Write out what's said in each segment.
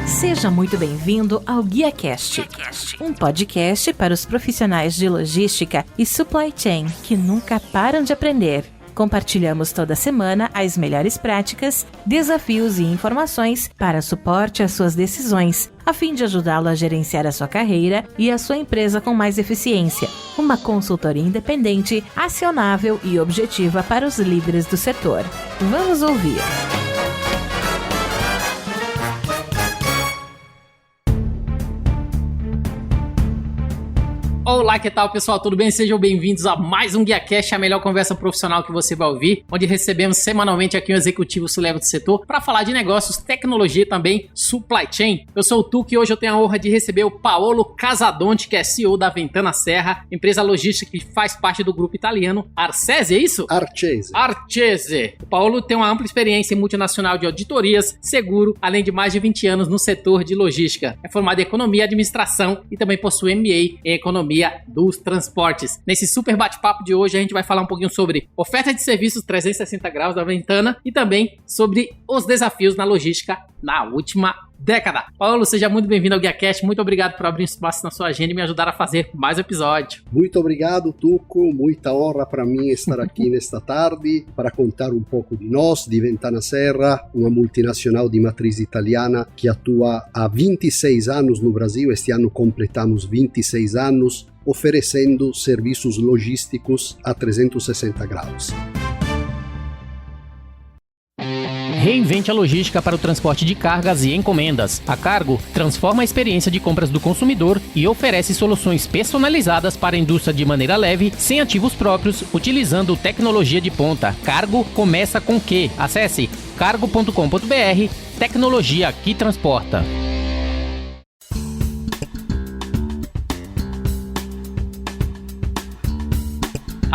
Seja muito bem-vindo ao GuiaCast, um podcast para os profissionais de logística e supply chain que nunca param de aprender. Compartilhamos toda semana as melhores práticas, desafios e informações para suporte às suas decisões, a fim de ajudá-lo a gerenciar a sua carreira e a sua empresa com mais eficiência. Uma consultoria independente, acionável e objetiva para os líderes do setor. Vamos ouvir! Olá, que tal, pessoal? Tudo bem? Sejam bem-vindos a mais um GuiaCast, a melhor conversa profissional que você vai ouvir, onde recebemos semanalmente aqui um executivo C-level do setor para falar de negócios, tecnologia e também supply chain. Eu sou o Tuque e hoje eu tenho a honra de receber o Paolo Casadonte, que é CEO da Ventana Serra, empresa logística que faz parte do grupo italiano Arcese, é isso? Arcese. O Paolo tem uma ampla experiência em multinacional de auditorias, seguro, além de mais de 20 anos no setor de logística. É formado em economia e administração e também possui MBA em economia dos transportes. Nesse super bate-papo de hoje a gente vai falar um pouquinho sobre oferta de serviços 360 graus da Ventana e também sobre os desafios na logística na última década. Paulo, seja muito bem-vindo ao GuiaCast. Muito obrigado por abrir espaço na sua agenda e me ajudar a fazer mais episódio. Muito obrigado, Tuco. Muita honra para mim estar aqui nesta tarde para contar um pouco de nós, de Ventana Serra, uma multinacional de matriz italiana que atua há 26 anos no Brasil. Este ano completamos 26 anos, oferecendo serviços logísticos a 360 graus. Reinvente a logística para o transporte de cargas e encomendas. A Cargo transforma a experiência de compras do consumidor e oferece soluções personalizadas para a indústria de maneira leve, sem ativos próprios, utilizando tecnologia de ponta. Cargo começa com Q. Acesse cargo.com.br, tecnologia que transporta.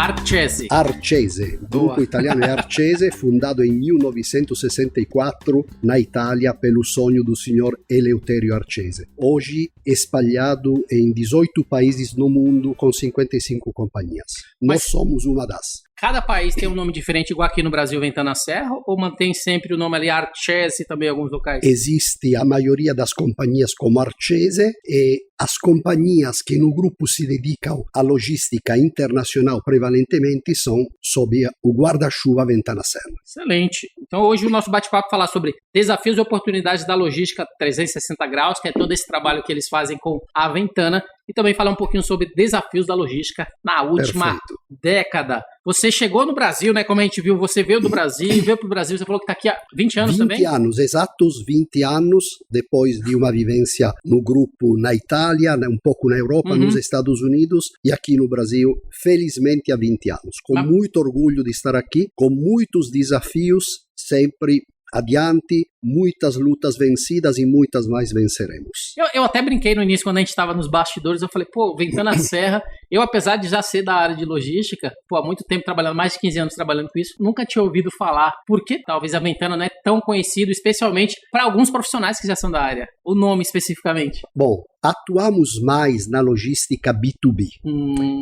Arcese. O grupo italiano é Arcese, fundado em 1964 na Itália pelo sonho do senhor Eleutério Arcese. Hoje espalhado em 18 países no mundo com 55 companhias. Nós somos uma das. Cada país tem um nome diferente, igual aqui no Brasil, Ventana Serra, ou mantém sempre o nome ali Arcese também em alguns locais? Existe a maioria das companhias como Arcese e as companhias que no grupo se dedicam à logística internacional prevalentemente são sob o guarda-chuva Ventana Serra. Excelente. Então hoje o nosso bate-papo vai falar sobre desafios e oportunidades da logística 360 graus, que é todo esse trabalho que eles fazem com a Ventana, e também falar um pouquinho sobre desafios da logística na última década. Você chegou no Brasil, né? Como a gente viu, você veio do Brasil, veio para o Brasil, você falou que está aqui há 20 anos também? 20 anos, exatos 20 anos, depois de uma vivência no grupo na Itália, um pouco na Europa, nos Estados Unidos e aqui no Brasil, felizmente há 20 anos. Com muito orgulho de estar aqui, com muitos desafios, sempre adiante, muitas lutas vencidas e muitas mais venceremos. Eu até brinquei no início, quando a gente estava nos bastidores, eu falei, Ventana Serra, eu apesar de já ser da área de logística, há muito tempo trabalhando, mais de 15 anos trabalhando com isso, nunca tinha ouvido falar, porque talvez a Ventana não é tão conhecido, especialmente para alguns profissionais que já são da área, o nome especificamente. Bom, atuamos mais na logística B2B.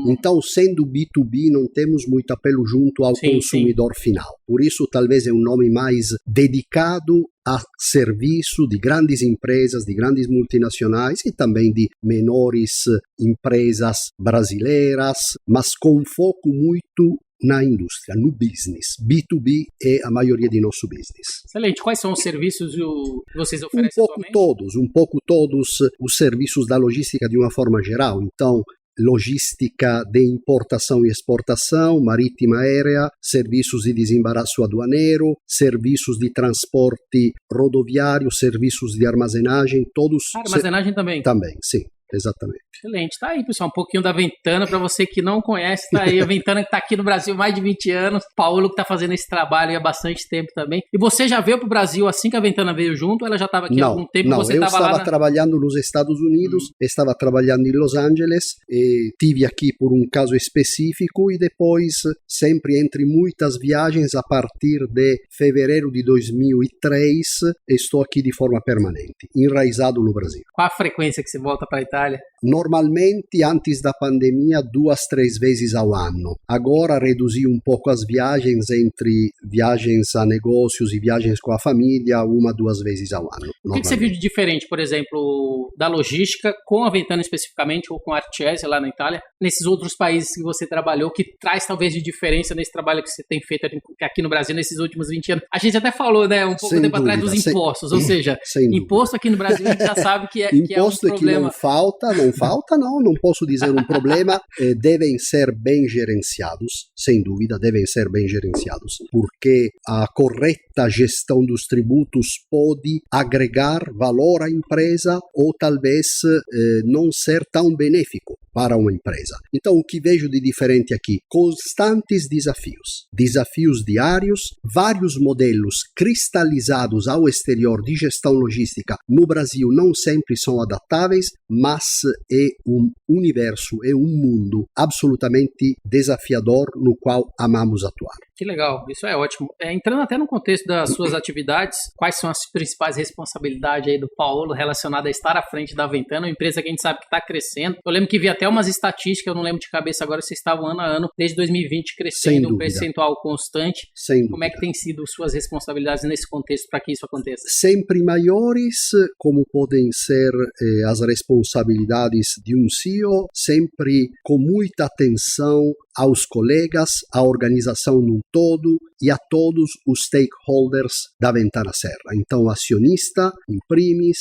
Então, sendo B2B, não temos muito apelo junto ao consumidor final. Por isso, talvez é um nome mais dedicado a serviço de grandes empresas, de grandes multinacionais e também de menores empresas brasileiras, mas com foco muito na indústria, no business. B2B é a maioria de nosso business. Excelente. Quais são os serviços que vocês oferecem um pouco todos os serviços da logística de uma forma geral. Então, logística de importação e exportação, marítima aérea, serviços de desembaraço aduaneiro, serviços de transporte rodoviário, serviços de armazenagem, todos... Armazenagem também? Também, sim. Exatamente. Excelente. Tá aí, pessoal, um pouquinho da Ventana, para você que não conhece, tá aí a Ventana que tá aqui no Brasil há mais de 20 anos, Paulo que tá fazendo esse trabalho há bastante tempo também. E você já veio pro Brasil assim que a Ventana veio junto, ou ela já estava aqui há algum tempo? Não, eu estava trabalhando nos Estados Unidos, estava trabalhando em Los Angeles, e tive aqui por um caso específico e depois, sempre entre muitas viagens, a partir de fevereiro de 2003, estou aqui de forma permanente, enraizado no Brasil. Qual a frequência que você volta para a Itália? Normalmente, antes da pandemia, 2-3 vezes ao ano. Agora reduzi um pouco as viagens, entre viagens a negócios e viagens com a família, 1-2 vezes ao ano. O que você viu de diferente, por exemplo, da logística, com a Ventana especificamente, ou com a Artiese lá na Itália, nesses outros países que você trabalhou, que traz talvez de diferença nesse trabalho que você tem feito aqui no Brasil nesses últimos 20 anos? A gente até falou, né, um pouco tempo atrás dos impostos, ou seja, imposto aqui no Brasil a gente já sabe que é um problema. Imposto não posso dizer um problema, devem ser bem gerenciados, sem dúvida, devem ser bem gerenciados, porque a correta gestão dos tributos pode agregar valor à empresa ou talvez não ser tão benéfico para uma empresa. Então, o que vejo de diferente aqui? Constantes desafios diários, vários modelos cristalizados ao exterior de gestão logística no Brasil não sempre são adaptáveis, mas é um universo, é um mundo absolutamente desafiador no qual amamos atuar. Que legal, isso é ótimo. Entrando até no contexto das suas atividades, quais são as principais responsabilidades aí do Paulo relacionadas a estar à frente da Ventana, uma empresa que a gente sabe que está crescendo. Eu lembro que vi até umas estatísticas, eu não lembro de cabeça agora, vocês estavam ano a ano, desde 2020, crescendo um percentual constante. Como é que tem sido suas responsabilidades nesse contexto para que isso aconteça? Sempre maiores, como podem ser as responsabilidades de um CEO, sempre com muita atenção aos colegas, à organização num todo e a todos os stakeholders da Ventana Serra. Então, acionista, imprimis,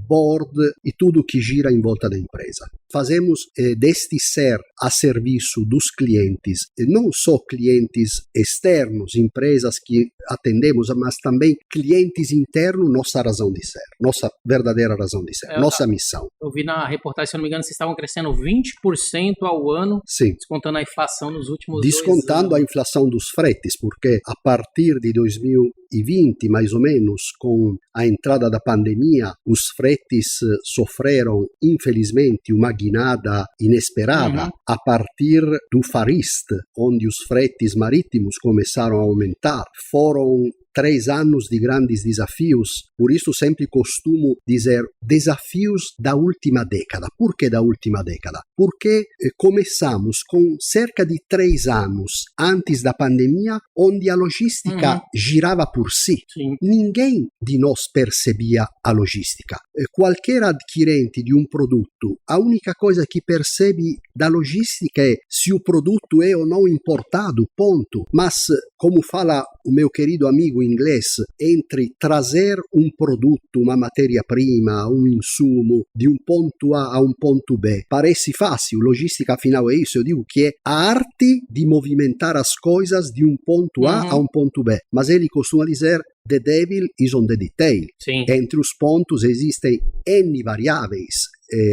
board e tudo que gira em volta da empresa. Fazemos deste ser a serviço dos clientes, não só clientes externos, empresas que atendemos, mas também clientes internos, nossa razão de ser, nossa verdadeira razão de ser, nossa missão. Eu vi na reportagem, se não me engano, vocês estavam crescendo 20% ao ano, sim, descontando a inflação nos últimos 2 anos. Descontando a inflação dos fretes, porque a partir de 2020, mais ou menos, com a entrada da pandemia, os fretes sofreram, infelizmente, uma guinada inesperada a partir do Far East, onde os fretes marítimos começaram a aumentar. Foram 3 anos de grandes desafios, por isso sempre costumo dizer desafios da última década. Por que da última década? Porque começamos com cerca de 3 anos antes da pandemia, onde a logística girava por si. Sim. Ninguém de nós percebia a logística. Qualquer adquirente de um produto, a única coisa que percebe da logística é se o produto é ou não importado, ponto. Mas, como fala o meu querido amigo inglês, entre trazer um produto, uma matéria-prima, um insumo, de um ponto A a um ponto B, parece fácil, logística afinal é isso, eu digo que é a arte de movimentar as coisas de um ponto A a um ponto B, mas ele costuma dizer the devil is on the detail. Sim. Entre os pontos existem N variáveis,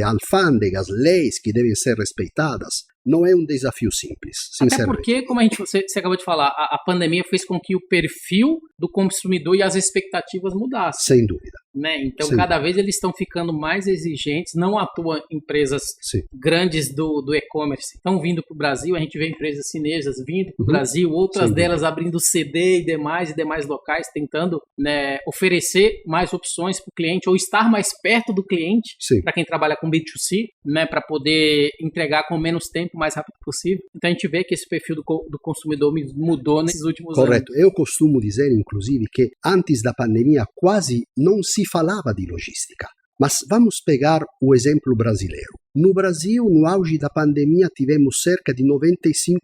alfândegas, leis que devem ser respeitadas. Não é um desafio simples, sinceramente. Até porque, como você acabou de falar, a pandemia fez com que o perfil do consumidor e as expectativas mudassem. Sem dúvida. Né? Então, cada vez eles estão ficando mais exigentes. Não à toa empresas grandes do e-commerce estão vindo para o Brasil. A gente vê empresas chinesas vindo para o Brasil, outras delas abrindo CD e demais locais, tentando, né, oferecer mais opções para o cliente ou estar mais perto do cliente, para quem trabalha com B2C, né, para poder entregar com menos tempo, o mais rápido possível. Então, a gente vê que esse perfil do consumidor mudou nesses últimos anos. Correto. Eu costumo dizer, inclusive, que antes da pandemia quase não se falava de logística. Mas vamos pegar o exemplo brasileiro. No Brasil, no auge da pandemia, tivemos cerca de 95%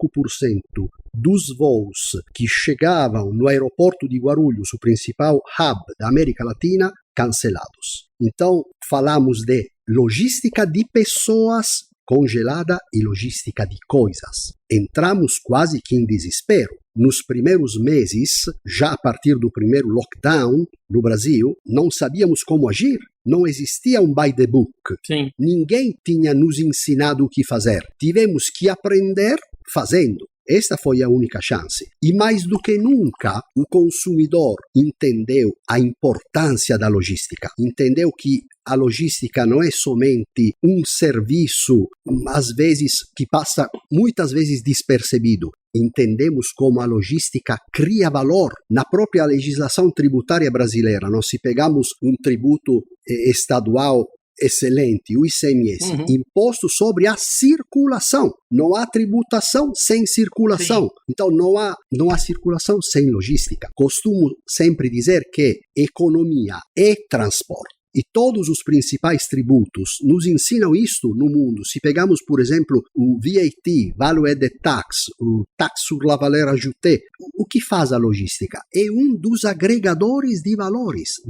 dos voos que chegavam no aeroporto de Guarulhos, o principal hub da América Latina, cancelados. Então, falamos de logística de pessoas congelada e logística de coisas. Entramos quase que em desespero. Nos primeiros meses, já a partir do primeiro lockdown no Brasil, não sabíamos como agir. Não existia um by the book. Sim. Ninguém tinha nos ensinado o que fazer. Tivemos que aprender fazendo. Esta foi a única chance. E mais do que nunca, o consumidor entendeu a importância da logística. Entendeu que a logística não é somente um serviço, às vezes, que passa muitas vezes despercebido. Entendemos como a logística cria valor na própria legislação tributária brasileira. Nós, se pegamos um tributo estadual excelente, o ICMS, imposto sobre a circulação. Não há tributação sem circulação. Sim. Então não há circulação sem logística. Costumo sempre dizer que economia é transporte. E todos os principais tributos nos ensinam isto no mundo. Se pegamos, por exemplo, o VAT, Value Added Tax, o Tax sur la valeur ajoutée, o que faz a logística? É um dos agregadores de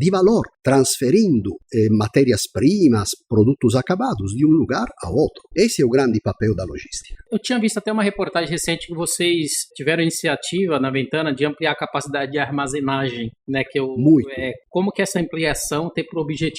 valor, transferindo matérias-primas, produtos acabados de um lugar a outro. Esse é o grande papel da logística. Eu tinha visto até uma reportagem recente que vocês tiveram iniciativa na Ventana de ampliar a capacidade de armazenagem, né? Como que essa ampliação tem por objetivo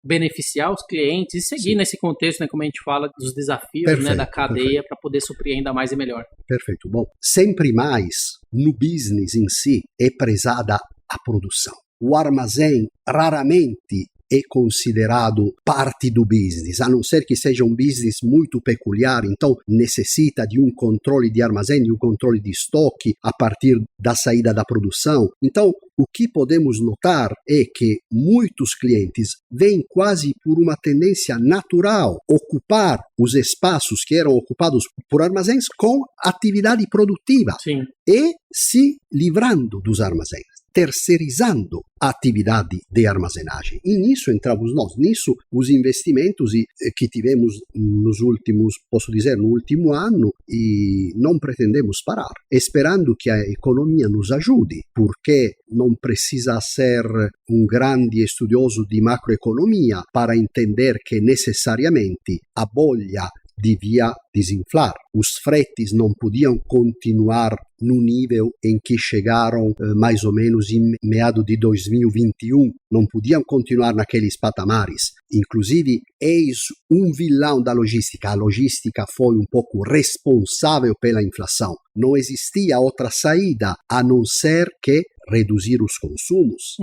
beneficiar os clientes e seguir nesse contexto, né, como a gente fala, dos desafios, né, da cadeia para poder suprir ainda mais e melhor. Perfeito. Bom, sempre mais no business em si é prezada a produção. O armazém raramente é considerado parte do business, a não ser que seja um business muito peculiar, então necessita de um controle de armazém, de um controle de estoque a partir da saída da produção. Então, o que podemos notar é que muitos clientes vêm quase por uma tendência natural ocupar os espaços que eram ocupados por armazéns com atividade produtiva. Sim. E se livrando dos armazéns, terceirizando a atividade de armazenagem. E nisso entramos nós, nisso os investimentos que tivemos nos últimos, posso dizer, no último ano, e não pretendemos parar, esperando que a economia nos ajude, porque não precisa ser um grande estudioso de macroeconomia para entender que necessariamente a bolha devia desinflar. Os fretes não podiam continuar no nível em que chegaram mais ou menos em meados de 2021. Não podiam continuar naqueles patamares. Inclusive, eis um vilão da logística. A logística foi um pouco responsável pela inflação. Não existia outra saída a não ser que reduzir os consumos.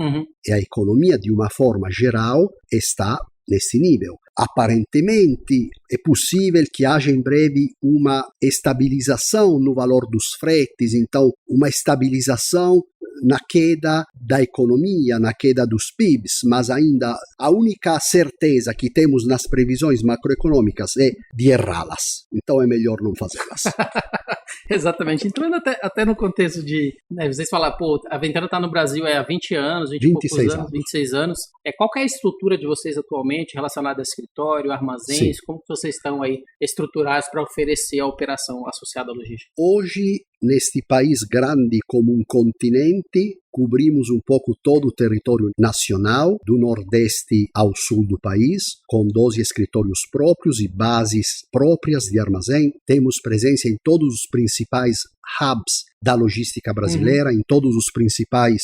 E a economia, de uma forma geral, está nesse nível. Aparentemente, é possível que haja em breve uma estabilização no valor dos fretes, então uma estabilização na queda da economia, na queda dos PIBs, mas ainda a única certeza que temos nas previsões macroeconômicas é de errá-las. Então é melhor não fazê-las. Exatamente. Entrando até no contexto de, né, vocês falaram, a Ventana está no Brasil há 20 anos, 26 anos. Qual que é a estrutura de vocês atualmente relacionada a escritório, armazéns? Sim. Como que vocês estão aí estruturados para oferecer a operação associada à logística? Hoje, neste país grande como um continente, cobrimos um pouco todo o território nacional, do nordeste ao sul do país, com 12 escritórios próprios e bases próprias de armazém. Temos presença em todos os principais hubs da logística brasileira, em todos os principais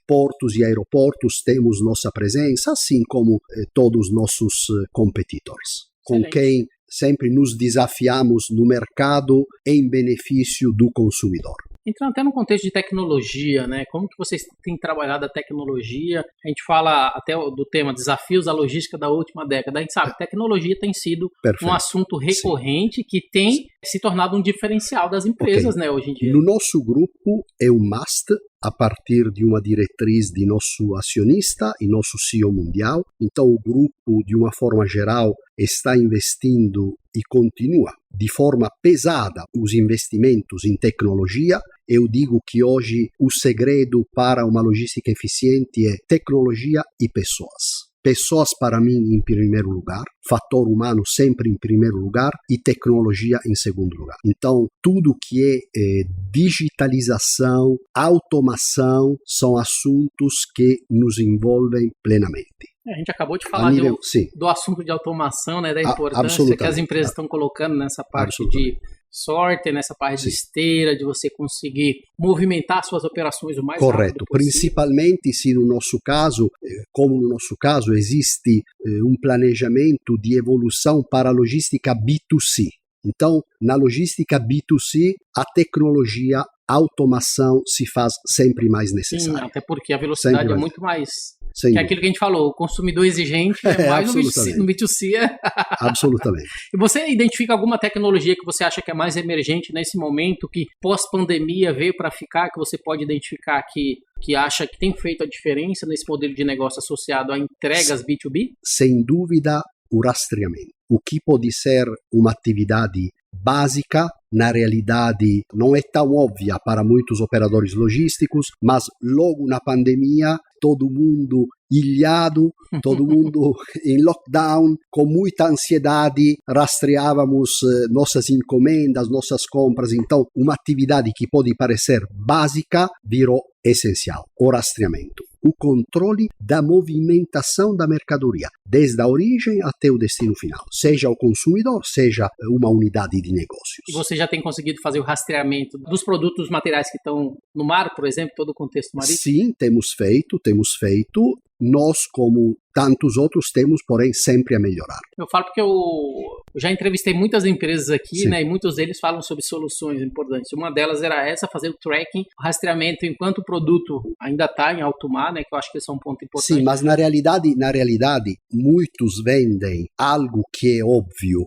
portos e aeroportos temos nossa presença, assim como todos os nossos competidores, com quem sempre nos desafiamos no mercado em benefício do consumidor. Entrando até no contexto de tecnologia, né? Como que vocês têm trabalhado a tecnologia? A gente fala até do tema desafios da logística da última década. A gente sabe que tecnologia tem sido um assunto recorrente. Sim. Que tem se tornado um diferencial das empresas, né, hoje em dia. No nosso grupo é um must, a partir de uma diretriz de nosso acionista e nosso CEO mundial. Então o grupo, de uma forma geral, está investindo e continua de forma pesada os investimentos em tecnologia. Eu digo que hoje o segredo para uma logística eficiente é tecnologia e pessoas. Pessoas, para mim, em primeiro lugar, fator humano sempre em primeiro lugar e tecnologia em segundo lugar. Então, tudo que é digitalização, automação, são assuntos que nos envolvem plenamente. A gente acabou de falar do assunto de automação, né, da importância que as empresas estão colocando nessa parte de sorte, nessa parte de esteira, de você conseguir movimentar suas operações o mais rápido possível. Principalmente se no nosso caso, como no nosso caso, existe um planejamento de evolução para a logística B2C. Então, na logística B2C, a tecnologia, a automação se faz sempre mais necessária. Sim, até porque a velocidade é muito mais... Que é aquilo que a gente falou, o consumidor exigente é mais no B2C. Absolutamente. E você identifica alguma tecnologia que você acha que é mais emergente nesse momento, que pós-pandemia veio para ficar, que você pode identificar que acha que tem feito a diferença nesse modelo de negócio associado a entregas B2B? Sem dúvida, o rastreamento. O que pode ser uma atividade básica, na realidade não é tão óbvia para muitos operadores logísticos, mas logo na pandemia, todo mundo ilhado, todo mundo em lockdown, com muita ansiedade, rastreávamos nossas encomendas, nossas compras. Então, uma atividade que pode parecer básica virou essencial, o rastreamento. O controle da movimentação da mercadoria, desde a origem até o destino final, seja o consumidor, seja uma unidade de negócios. E você já tem conseguido fazer o rastreamento dos produtos materiais que estão no mar, por exemplo, todo o contexto marítimo? Sim, temos feito. Nós, como tantos outros, temos, porém, sempre a melhorar. Eu falo porque eu já entrevistei muitas empresas aqui, Sim. né, e muitos deles falam sobre soluções importantes. Uma delas era essa, fazer o tracking, o rastreamento enquanto o produto ainda está em alto mar, né, que eu acho que esse é um ponto importante. Sim, mas na realidade, muitos vendem algo que é óbvio.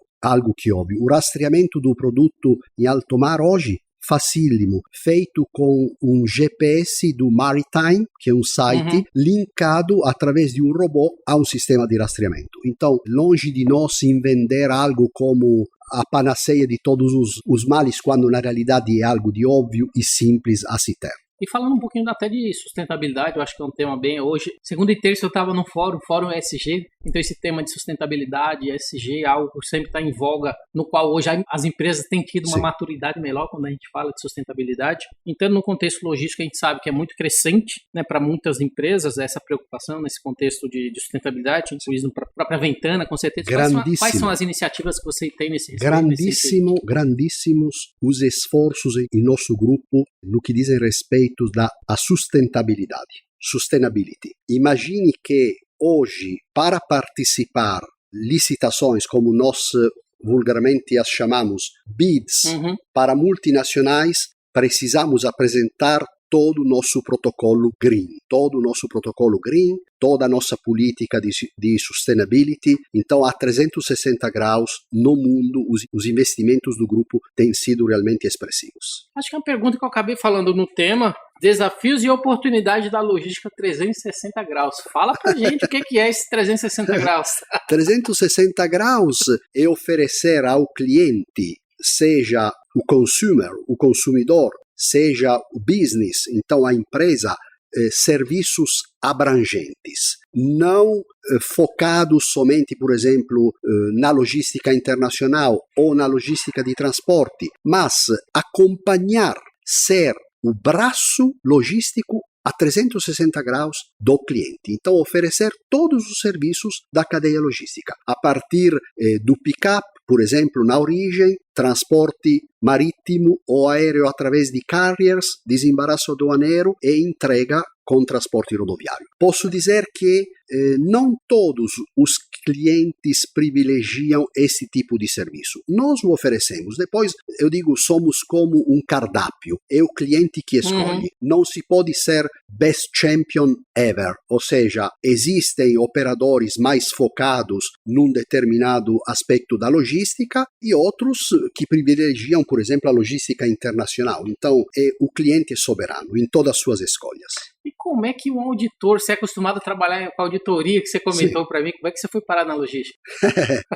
O rastreamento do produto em alto mar hoje, facílimo, feito com um GPS do Maritime, que é um site, linkado através de um robô a um sistema de rastreamento. Então, longe de nós em vender algo como a panaceia de todos os males, quando na realidade é algo de óbvio e simples a se ter. E falando um pouquinho até de sustentabilidade, eu acho que é um tema bem hoje. Segunda e terça eu estava no fórum ESG, então esse tema de sustentabilidade, ESG, é algo que sempre está em voga, no qual hoje as empresas têm tido uma maturidade melhor quando a gente fala de sustentabilidade. Então, no contexto logístico, a gente sabe que é muito crescente, né, para muitas empresas essa preocupação nesse contexto de sustentabilidade, inclusive para a própria Ventana, com certeza. Quais são as iniciativas que você tem nesse respeito? Grandíssimos os esforços em nosso grupo no que dizem respeito à sustentabilidade. Sustainability. Imagine que hoje, para participar licitações, como nós vulgarmente as chamamos bids, para multinacionais, precisamos apresentar todo o nosso protocolo green, toda a nossa política de sustainability. Então, a 360 graus no mundo, os investimentos do grupo têm sido realmente expressivos. Acho que é uma pergunta que eu acabei falando no tema, desafios e oportunidades da logística 360 graus. Fala pra gente o que é esse 360 graus. 360 graus é oferecer ao cliente, seja o consumidor, seja o business, então a empresa, serviços abrangentes, não focados somente, por exemplo, na logística internacional ou na logística de transporte, mas acompanhar, ser o braço logístico a 360 graus do cliente. Então, oferecer todos os serviços da cadeia logística, a partir do pick-up, por exemplo, na origem, transporte marítimo ou aéreo através de carriers, desembaraço aduaneiro e entrega com transporte rodoviário. Posso dizer que não todos os clientes privilegiam esse tipo de serviço. Nós o oferecemos. Depois, eu digo, somos como um cardápio. É o cliente que escolhe. Não se pode ser best champion ever. Ou seja, existem operadores mais focados num determinado aspecto da logística e outros que privilegiam, por exemplo, a logística internacional. Então, o cliente é soberano em todas as suas escolhas. E como é que um auditor, você é acostumado a trabalhar com a auditoria que você comentou para mim, como é que você foi parar na logística?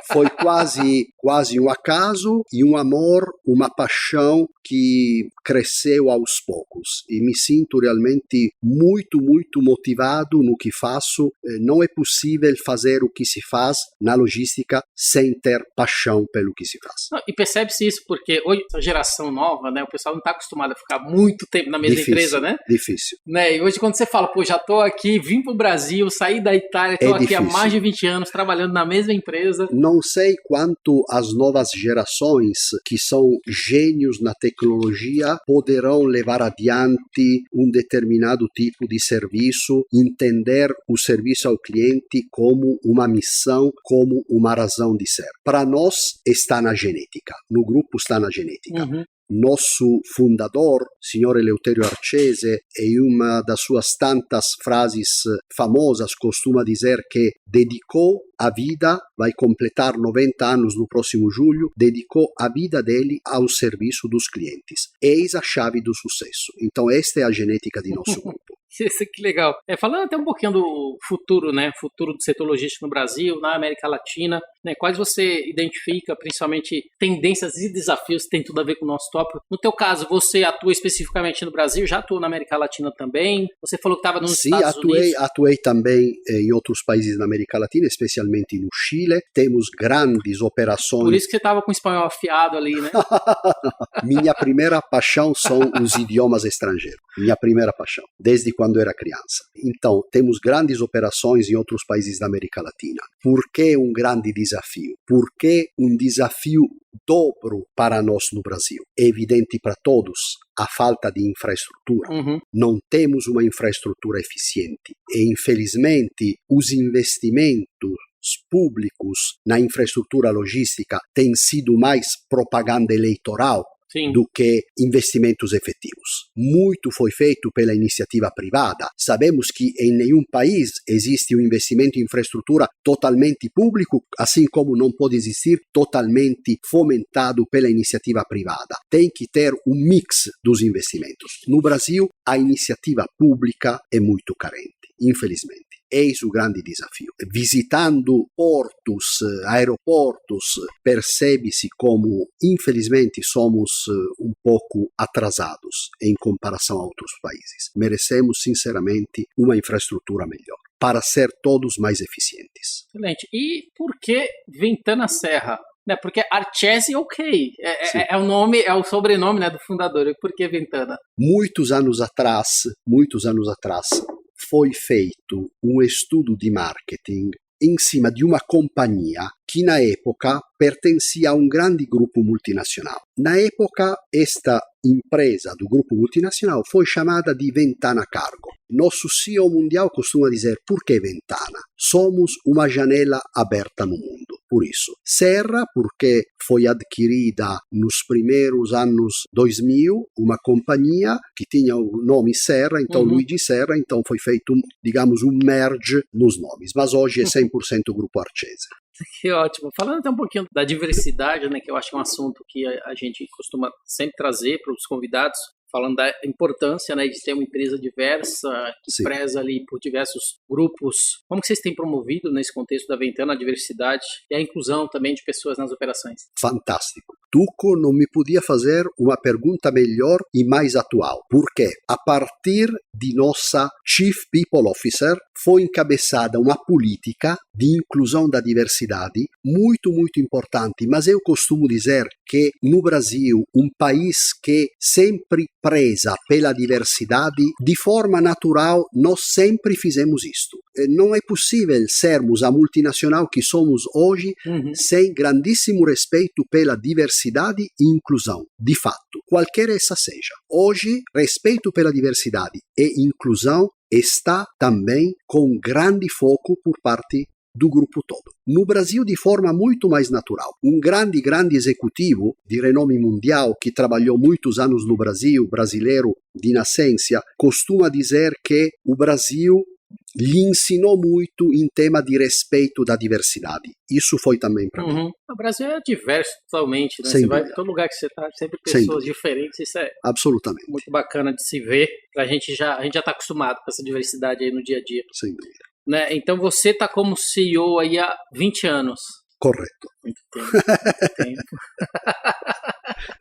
Foi quase um acaso e um amor, uma paixão que cresceu aos poucos. E me sinto realmente muito motivado no que faço. Não é possível fazer o que se faz na logística sem ter paixão pelo que se faz. E percebe-se isso porque hoje, a geração nova, né, o pessoal não está acostumado a ficar muito tempo na mesma empresa, né? Difícil. Né? E hoje quando você fala, já estou aqui, vim para o Brasil, saí da Itália, estou aqui há mais de 20 anos trabalhando na mesma empresa. Não sei quanto as novas gerações, que são gênios na tecnologia, poderão levar adiante um determinado tipo de serviço, entender o serviço ao cliente como uma missão, como uma razão de ser. Para nós está na genética, no grupo está na genética. Nosso fundador, signor Eleutério Arcese, em uma das suas tantas frases famosas, costuma dizer que dedicou a vida, vai completar 90 anos no próximo julho, dedicou a vida dele ao serviço dos clientes. Eis a chave do sucesso. Então, esta é a genética de nosso grupo. Que legal. Falando até um pouquinho do futuro, né? Futuro do setor logístico no Brasil, na América Latina, né? Quais você identifica, principalmente, tendências e desafios que tem tudo a ver com o nosso tópico? No teu caso, você atua especificamente no Brasil, já atuou na América Latina também? Você falou que estava nos Estados Unidos. Sim, atuei também em outros países da América Latina, especialmente no Chile. Temos grandes operações... Por isso que você estava com o espanhol afiado ali, né? Minha primeira paixão são os idiomas estrangeiros. Minha primeira paixão, desde quando era criança. Então, temos grandes operações em outros países da América Latina. Por que um grande desafio? Por que um desafio dobro para nós no Brasil? É evidente para todos a falta de infraestrutura. Não temos uma infraestrutura eficiente. E, infelizmente, os investimentos públicos na infraestrutura logística têm sido mais propaganda eleitoral do que investimentos efetivos. Muito foi feito pela iniciativa privada. Sabemos que em nenhum país existe um investimento em infraestrutura totalmente público, assim como não pode existir totalmente fomentado pela iniciativa privada. Tem que ter um mix dos investimentos. No Brasil, a iniciativa pública é muito carente, infelizmente. Eis o grande desafio. Visitando portos, aeroportos, percebe-se como, infelizmente, somos um pouco atrasados em comparação a outros países. Merecemos, sinceramente, uma infraestrutura melhor para ser todos mais eficientes. Excelente. E por que Ventana Serra? Porque Arcese, ok, é o nome, é o sobrenome, né, do fundador. E por que Ventana? Muitos anos atrás, foi feito um estudo de marketing em cima de uma companhia que na época pertencia a um grande grupo multinacional. Na época, esta empresa do grupo multinacional foi chamada de Ventana Cargo. Nosso CEO mundial costuma dizer: por que Ventana? Somos uma janela aberta no mundo. Por isso, Serra, porque foi adquirida nos primeiros anos 2000, uma companhia que tinha o nome Serra, então Luigi Serra, então foi feito, digamos, um merge nos nomes. Mas hoje é 100% Grupo Arcese. Que ótimo. Falando até um pouquinho da diversidade, né, que eu acho que é um assunto que a gente costuma sempre trazer para os convidados, falando da importância, né, de ter uma empresa diversa, que preza ali por diversos grupos. Como que vocês têm promovido nesse contexto da Ventana a diversidade e a inclusão também de pessoas nas operações? Fantástico. Tuco não me podia fazer uma pergunta melhor e mais atual, porque a partir de nossa Chief People Officer foi encabeçada uma política de inclusão da diversidade muito, muito importante, mas eu costumo dizer que no Brasil, um país que sempre preza pela diversidade, de forma natural, nós sempre fizemos isto. Não é possível sermos a multinacional que somos hoje sem grandíssimo respeito pela diversidade e inclusão. De fato, qualquer essa seja. Hoje, respeito pela diversidade e inclusão está também com grande foco por parte do grupo todo. No Brasil, de forma muito mais natural. Um grande executivo de renome mundial que trabalhou muitos anos no Brasil, brasileiro de nascença, costuma dizer que o Brasil lhe ensinou muito em tema de respeito da diversidade. Isso foi também para mim. O Brasil é diverso totalmente, né? Sem você dúvida. vai em todo lugar que você está, sempre pessoas diferentes. Isso é absolutamente muito bacana de se ver. A gente já está acostumado com essa diversidade aí no dia a dia. Sem dúvida. Né? Então você está como CEO aí há 20 anos. Correto. Muito tempo.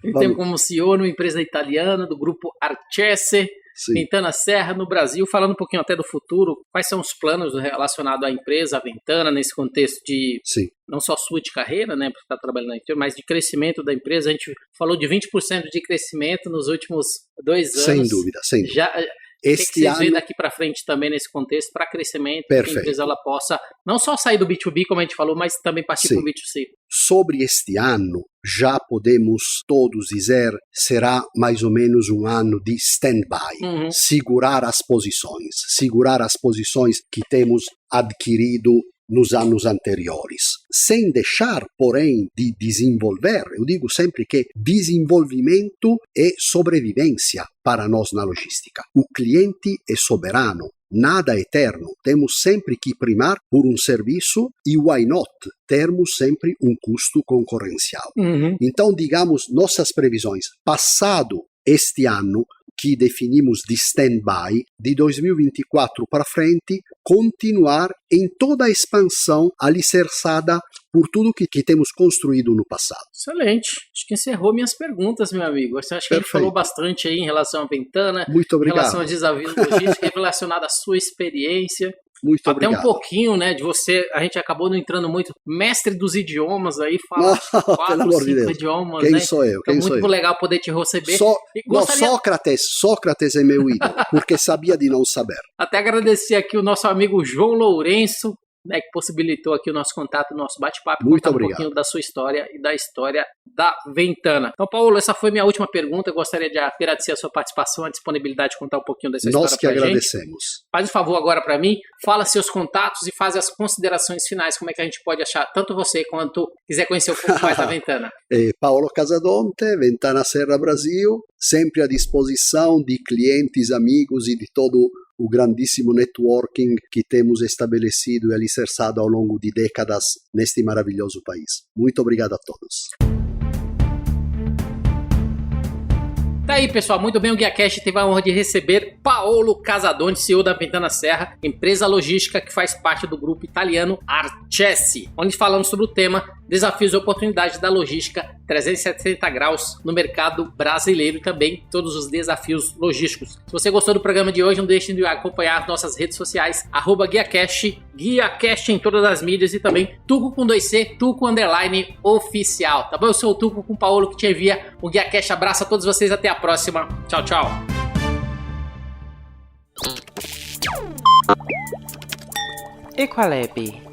Muito tempo como CEO numa empresa italiana do grupo Arcese, Ventana Serra no Brasil. Falando um pouquinho até do futuro, quais são os planos relacionados à empresa, à Ventana, nesse contexto de não só sua de carreira, né, porque está trabalhando na empresa, mas de crescimento da empresa. A gente falou de 20% de crescimento nos últimos 2 anos. Sem dúvida. O que vocês veem daqui para frente também nesse contexto para crescimento, que a empresa ela possa não só sair do B2B, como a gente falou, mas também partir para o B2C? Sobre este ano, já podemos todos dizer, será mais ou menos um ano de stand-by. Segurar as posições que temos adquirido nos anos anteriores, sem deixar, porém, de desenvolver. Eu digo sempre que desenvolvimento é sobrevivência para nós na logística. O cliente é soberano, nada é eterno. Temos sempre que primar por um serviço e why not? Termos sempre um custo concorrencial. Então, digamos, nossas previsões. Passado este ano, que definimos de stand-by, de 2024 para frente, continuar em toda a expansão alicerçada por tudo que temos construído no passado. Excelente. Acho que encerrou minhas perguntas, meu amigo. Acho que a gente falou bastante aí em relação à Ventana, muito obrigado. Em relação aos desafios logísticos, relacionado à sua experiência. Muito até obrigado. Um pouquinho, né, de você, a gente acabou não entrando muito, mestre dos idiomas aí, fala 4, 5 idiomas, quem né? sou eu? Então, muito legal poder te receber. Sócrates é meu ídolo, porque sabia de não saber. Até agradecer aqui o nosso amigo João Lourenço, né, que possibilitou aqui o nosso contato, o nosso bate-papo, contar um pouquinho da sua história e da história da Ventana. Então, Paulo, essa foi minha última pergunta. Eu gostaria de agradecer a sua participação, a disponibilidade de contar um pouquinho dessa história pra gente. Nós que agradecemos. Faz um favor agora para mim, fala seus contatos e faz as considerações finais, como é que a gente pode achar, tanto você quanto quiser conhecer um pouco mais da Ventana. Paolo Casadonte, Ventana Serra Brasil, sempre à disposição de clientes, amigos e de todo o grandíssimo networking que temos estabelecido e alicerçado ao longo de décadas neste maravilhoso país. Muito obrigado a todos. Tá aí, pessoal, muito bem, o GuiaCast teve a honra de receber Paolo Casadonte, CEO da Ventana Serra, empresa logística que faz parte do grupo italiano Arcessi, onde falamos sobre o tema desafios e oportunidades da logística 360 graus no mercado brasileiro e também todos os desafios logísticos. Se você gostou do programa de hoje, não deixe de acompanhar as nossas redes sociais, @GuiaCast, GuiaCast em todas as mídias e também Tuco com 2C, Tuco _ oficial. Tá bom? Eu sou o Tuco com o Paolo que te envia o GuiaCast. Abraço a todos vocês, até a próxima. Tchau, tchau. Equalab.